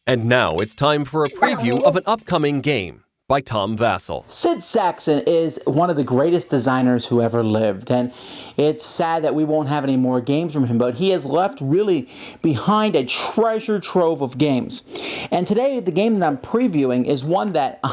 And now it's time for a preview of an upcoming game by Tom Vasel. Sid Sackson is one of the greatest designers who ever lived, and it's sad that we won't have any more games from him, but he has left really behind a treasure trove of games. And today, the game that I'm previewing is one that,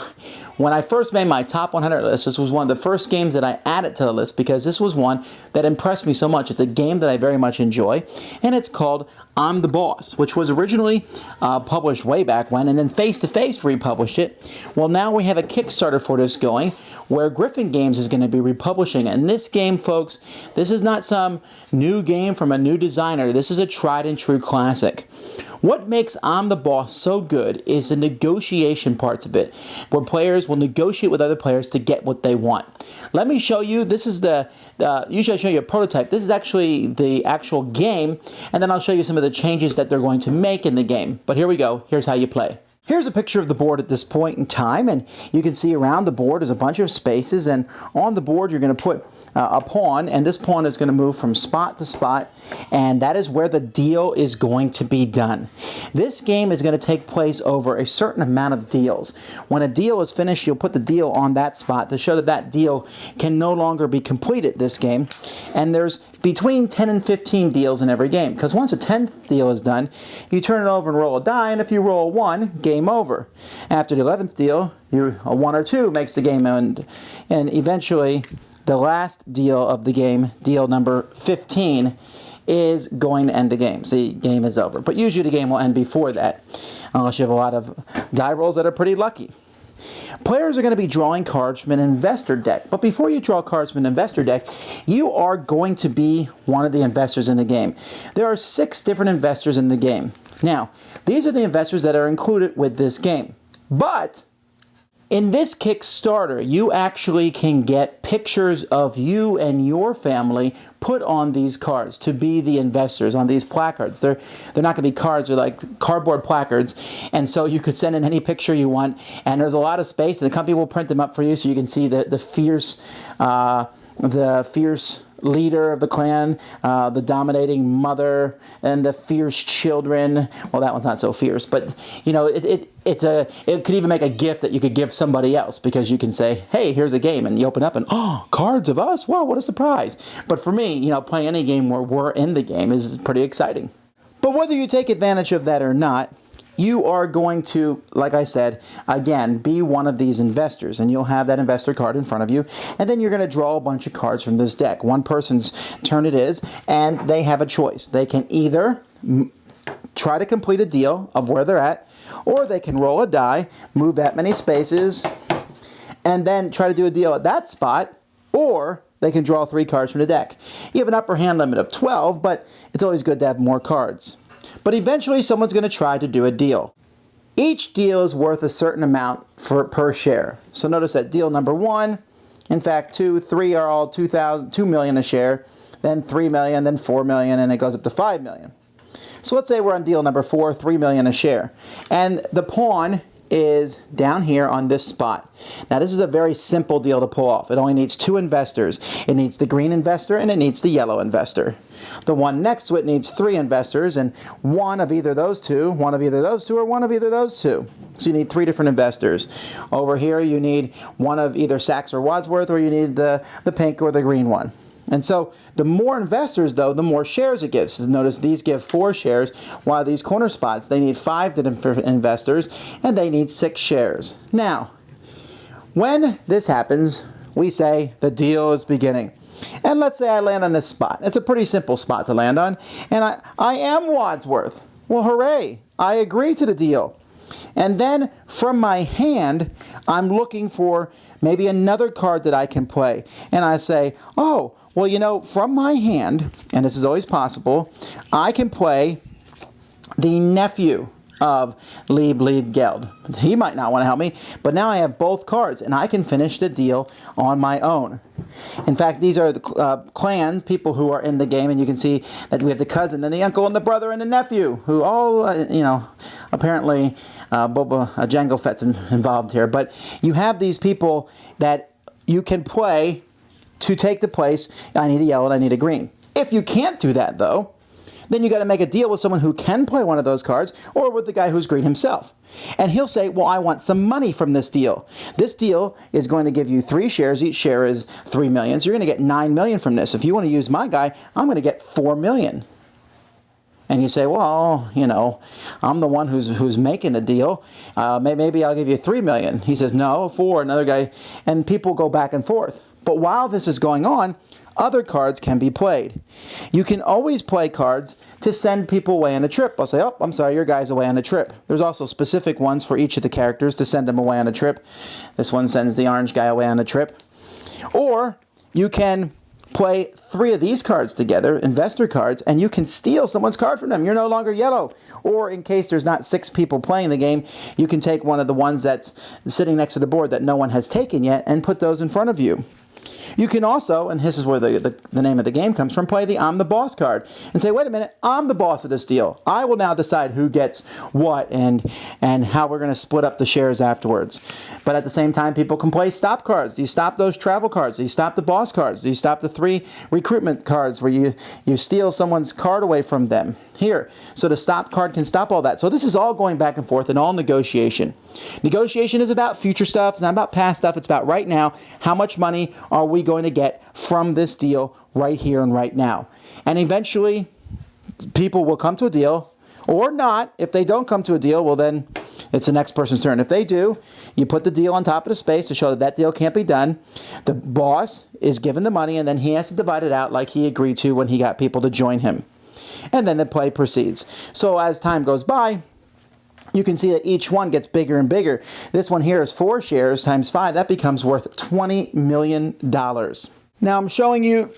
when I first made my top 100 list, this was one of the first games that I added to the list because this was one that impressed me so much. It's a game that I very much enjoy, and it's called I'm the Boss, which was originally published way back when, and then Face to Face republished it. Well, now we have a Kickstarter for this going, where Gryphon Games is going to be republishing it. And this game, folks, this is not some new game from a new designer. This is a tried and true classic. What makes I'm the Boss so good is the negotiation parts of it, where players will negotiate with other players to get what they want. Let me show you. This is usually I show you a prototype. This is actually the actual game, and then I'll show you some of the changes that they're going to make in the game. But here we go. Here's how you play. Here's a picture of the board at this point in time, and you can see around the board is a bunch of spaces, and on the board you're going to put a pawn, and this pawn is going to move from spot to spot, and that is where the deal is going to be done. This game is going to take place over a certain amount of deals. When a deal is finished, you'll put the deal on that spot to show that that deal can no longer be completed this game, and there's between 10 and 15 deals in every game, because once a 10th deal is done, you turn it over and roll a die, and if you roll a 1, game over. After the 11th deal, a 1 or 2 makes the game end, and eventually the last deal of the game, deal number 15, is going to end the game. See, game is over. But usually the game will end before that, unless you have a lot of die rolls that are pretty lucky. Players are going to be drawing cards from an investor deck. But before you draw cards from an investor deck, you are going to be one of the investors in the game. There are 6 different investors in the game. Now, these are the investors that are included with this game. But in this Kickstarter, you actually can get pictures of you and your family put on these cards to be the investors on these placards. They're not going to be cards, they're like cardboard placards, and so you could send in any picture you want, and there's a lot of space, and the company will print them up for you so you can see the fierce leader of the clan, the dominating mother, and the fierce children. Well, that one's not so fierce, but you know, it could even make a gift that you could give somebody else, because you can say, hey, here's a game, and you open up and, oh, cards of us? Wow, what a surprise. But for me, you know, playing any game where we're in the game is pretty exciting. But whether you take advantage of that or not, you are going to, like I said, again, be one of these investors, and you'll have that investor card in front of you, and then you're going to draw a bunch of cards from this deck. One person's turn it is, and they have a choice. They can either try to complete a deal of where they're at, or they can roll a die, move that many spaces, and then try to do a deal at that spot, or they can draw 3 cards from the deck. You have an upper hand limit of 12, but it's always good to have more cards. But eventually someone's going to try to do a deal. Each deal is worth a certain amount per share. So notice that deal number 1, in fact 2, 3 are all 2 million a share, then 3 million, then 4 million, and it goes up to 5 million. So let's say we're on deal number 4, 3 million a share. And the pawn is down here on this spot. Now this is a very simple deal to pull off. It only needs 2 investors. It needs the green investor and it needs the yellow investor. The one next to it needs 3 investors, and one of either those two, or one of either those two. So you need 3 different investors. Over here you need one of either Sachs or Wadsworth, or you need the pink or the green one. And so the more investors, though, the more shares it gives. So notice these give 4 shares, while these corner spots, they need 5 investors, and they need 6 shares. Now, when this happens, we say the deal is beginning. And let's say I land on this spot. It's a pretty simple spot to land on, and I am Wadsworth. Well, hooray! I agree to the deal. And then from my hand, I'm looking for maybe another card that I can play. And I say, oh, well, you know, from my hand, and this is always possible, I can play the nephew of Bleed Geld. He might not want to help me, but now I have both cards, and I can finish the deal on my own. In fact, these are the clan people who are in the game, and you can see that we have the cousin, and the uncle, and the brother, and the nephew, who all, apparently Boba Jango Fett's involved here. But you have these people that you can play to take the place, I need a yellow and I need a green. If you can't do that, though, then you got to make a deal with someone who can play one of those cards or with the guy who's green himself. And he'll say, well, I want some money from this deal. This deal is going to give you 3 shares. Each share is 3 million. So you're going to get 9 million from this. If you want to use my guy, I'm going to get 4 million. And you say, well, I'm the one who's making the deal. Maybe I'll give you 3 million. He says, no, 4, another guy. And people go back and forth. But while this is going on, other cards can be played. You can always play cards to send people away on a trip. I'll say, oh, I'm sorry, your guy's away on a trip. There's also specific ones for each of the characters to send them away on a trip. This one sends the orange guy away on a trip. Or you can play 3 of these cards together, investor cards, and you can steal someone's card from them. You're no longer yellow. Or in case there's not 6 people playing the game, you can take one of the ones that's sitting next to the board that no one has taken yet and put those in front of you. You can also, and this is where the name of the game comes from, play the I'm the Boss card and say, wait a minute, I'm the boss of this deal. I will now decide who gets what and how we're going to split up the shares afterwards. But at the same time, people can play stop cards. Do you stop those travel cards? Do you stop the boss cards? Do you stop the 3 recruitment cards where you steal someone's card away from them? Here. So the stop card can stop all that. So this is all going back and forth and all negotiation. Negotiation is about future stuff. It's not about past stuff. It's about right now. How much money are we going to get from this deal right here and right now? And eventually, people will come to a deal or not. If they don't come to a deal, well then it's the next person's turn. If they do, you put the deal on top of the space to show that that deal can't be done. The boss is given the money and then he has to divide it out like he agreed to when he got people to join him. And then the play proceeds. So as time goes by, you can see that each one gets bigger and bigger. This one here is 4 shares times 5. That becomes worth $20 million. Now I'm showing you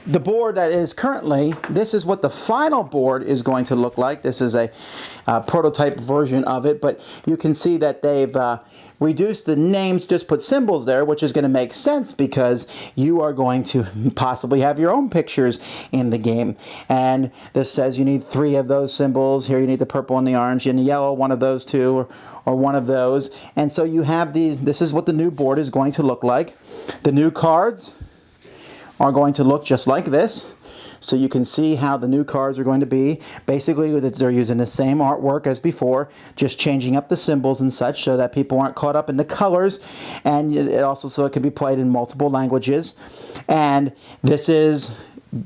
the board that is currently, this is what the final board is going to look like. This is a prototype version of it, but you can see that they've reduced the names, just put symbols there, which is going to make sense because you are going to possibly have your own pictures in the game. And this says you need 3 of those symbols. Here you need the purple and the orange and the yellow, one of those 2 or one of those. And so you have these, this is what the new board is going to look like. The new cards are going to look just like this. So you can see how the new cards are going to be. Basically, they're using the same artwork as before, just changing up the symbols and such so that people aren't caught up in the colors. And it also so it can be played in multiple languages. And this is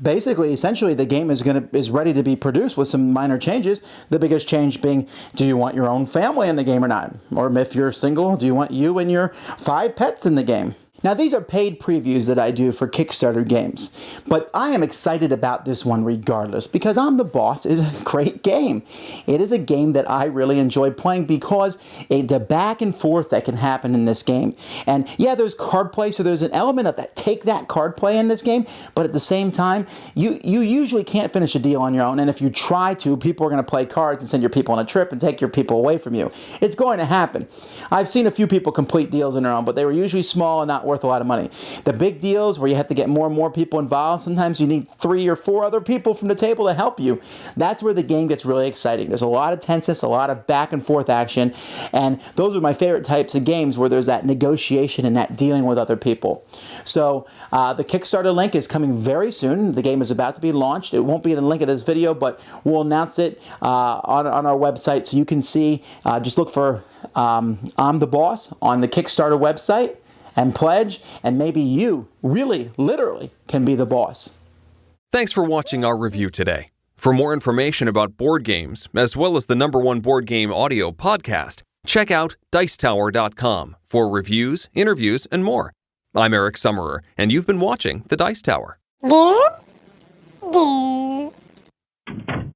basically, essentially, the game is ready to be produced with some minor changes. The biggest change being, do you want your own family in the game or not? Or if you're single, do you want you and your 5 pets in the game? Now, these are paid previews that I do for Kickstarter games, but I am excited about this one regardless because I'm the Boss is a great game. It is a game that I really enjoy playing because the back and forth that can happen in this game. And yeah, there's card play, so there's an element of that take that card play in this game, but at the same time, you usually can't finish a deal on your own, and if you try to, people are going to play cards and send your people on a trip and take your people away from you. It's going to happen. I've seen a few people complete deals on their own, but they were usually small and not worth a lot of money. The big deals where you have to get more and more people involved, sometimes you need 3 or 4 other people from the table to help you. That's where the game gets really exciting. There's a lot of tenseness, a lot of back and forth action, and those are my favorite types of games where there's that negotiation and that dealing with other people. So the Kickstarter link is coming very soon. The game is about to be launched. It won't be in the link of this video, but we'll announce it on our website so you can see. Just look for I'm the Boss on the Kickstarter website and pledge, and maybe you really, literally can be the boss. Thanks for watching our review today. For more information about board games, as well as the #1 board game audio podcast, check out Dicetower.com for reviews, interviews, and more. I'm Eric Summerer, and you've been watching The Dice Tower.